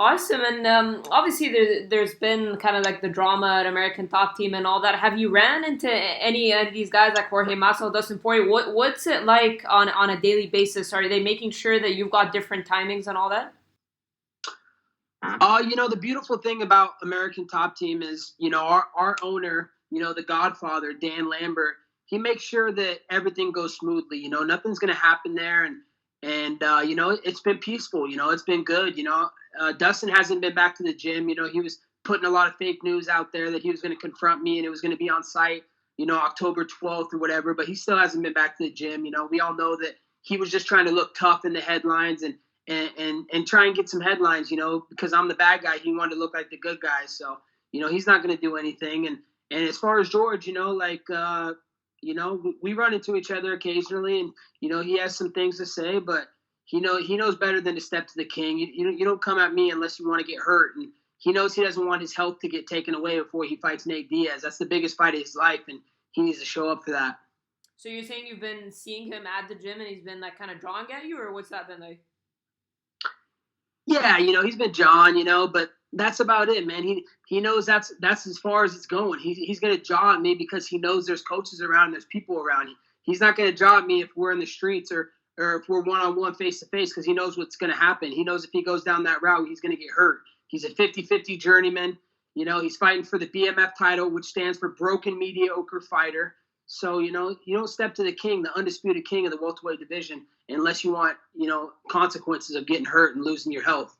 Awesome. And obviously, there's been kind of like the drama at American Top Team and all that. Have you ran into any of these guys like Jorge Masvidal, Dustin Poirier? What's it like on a daily basis? Are they making sure that you've got different timings and all that? The beautiful thing about American Top Team is, our owner, the Godfather, Dan Lambert, he makes sure that everything goes smoothly. Nothing's going to happen there. And it's been peaceful. It's been good. Dustin hasn't been back to the gym. He was putting a lot of fake news out there that he was going to confront me and it was going to be on site, October 12th or whatever, but he still hasn't been back to the gym. We all know that he was just trying to look tough in the headlines and try and get some headlines, because I'm the bad guy. He wanted to look like the good guy. So, he's not going to do anything. And as far as George, we run into each other occasionally and, he has some things to say, but he knows better than to step to the king. You don't come at me unless you want to get hurt. And he knows he doesn't want his health to get taken away before he fights Nate Diaz. That's the biggest fight of his life. And he needs to show up for that. So you're saying you've been seeing him at the gym and he's been like kind of drawing at you, or what's that been like? Yeah, he's been John, but that's about it, man. He knows that's as far as it's going. He's gonna jaw at me because he knows there's coaches around, and there's people around. He's not gonna jaw at me if we're in the streets or if we're one on one face to face, because he knows what's gonna happen. He knows if he goes down that route, he's gonna get hurt. He's a 50-50 journeyman. He's fighting for the BMF title, which stands for Broken Mediocre Fighter. So, you don't step to the king, the undisputed king of the welterweight division, unless you want, consequences of getting hurt and losing your health.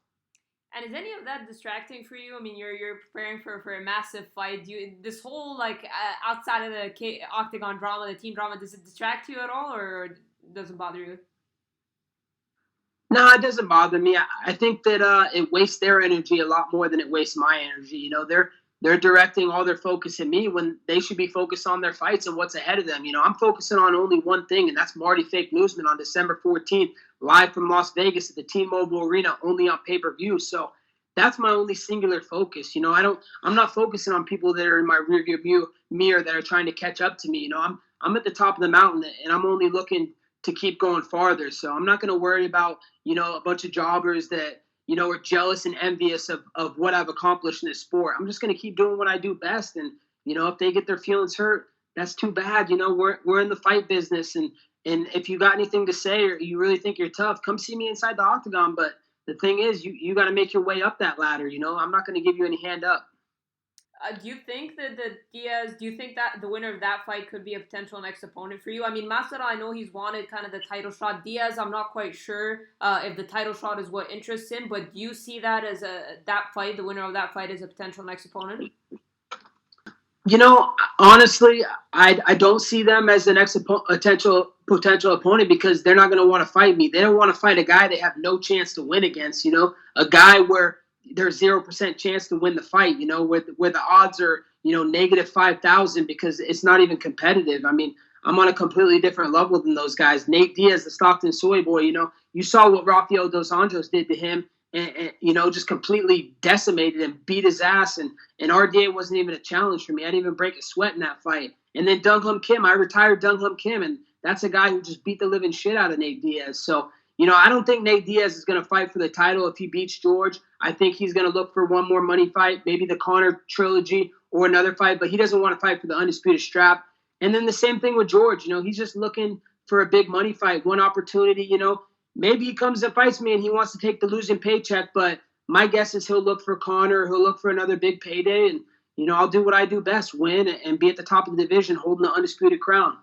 And is any of that distracting for you? I mean, you're preparing for a massive fight. This whole like outside of the octagon drama, the team drama, does it distract you at all, or doesn't bother you? No, it doesn't bother me. I think that it wastes their energy a lot more than it wastes my energy. They're directing all their focus at me when they should be focused on their fights and what's ahead of them. I'm focusing on only one thing, and that's Marty Fake Newsman on December 14th, live from Las Vegas at the T-Mobile Arena, only on pay-per-view. So that's my only singular focus. I'm not focusing on people that are in my rearview view mirror that are trying to catch up to me. I'm at the top of the mountain, and I'm only looking to keep going farther. So I'm not going to worry about, a bunch of jobbers that, are jealous and envious of what I've accomplished in this sport. I'm just going to keep doing what I do best. And, if they get their feelings hurt, that's too bad. We're in the fight business. And if you got anything to say or you really think you're tough, come see me inside the octagon. But the thing is, you got to make your way up that ladder. I'm not going to give you any hand up. Do you think that do you think that the winner of that fight could be a potential next opponent for you? I mean, Masvidal, I know he's wanted kind of the title shot. Diaz, I'm not quite sure if the title shot is what interests him, but do you see that as that fight, the winner of that fight, as a potential next opponent? Honestly, I don't see them as the next potential opponent because they're not going to want to fight me. They don't want to fight a guy they have no chance to win against, a guy where there's 0% chance to win the fight, where the odds are, negative 5,000 because it's not even competitive. I mean, I'm on a completely different level than those guys. Nate Diaz, the Stockton soy boy, you saw what Rafael Dos Anjos did to him and just completely decimated him, beat his ass. And RDA wasn't even a challenge for me. I didn't even break a sweat in that fight. And then Dung Hum Kim, I retired Dung Hum Kim, and that's a guy who just beat the living shit out of Nate Diaz. So, I don't think Nate Diaz is going to fight for the title if he beats George. I think he's going to look for one more money fight, maybe the Conor trilogy or another fight, but he doesn't want to fight for the undisputed strap. And then the same thing with George. He's just looking for a big money fight, one opportunity. Maybe he comes and fights me and he wants to take the losing paycheck, but my guess is he'll look for Conor, he'll look for another big payday, and, I'll do what I do best, win and be at the top of the division holding the undisputed crown.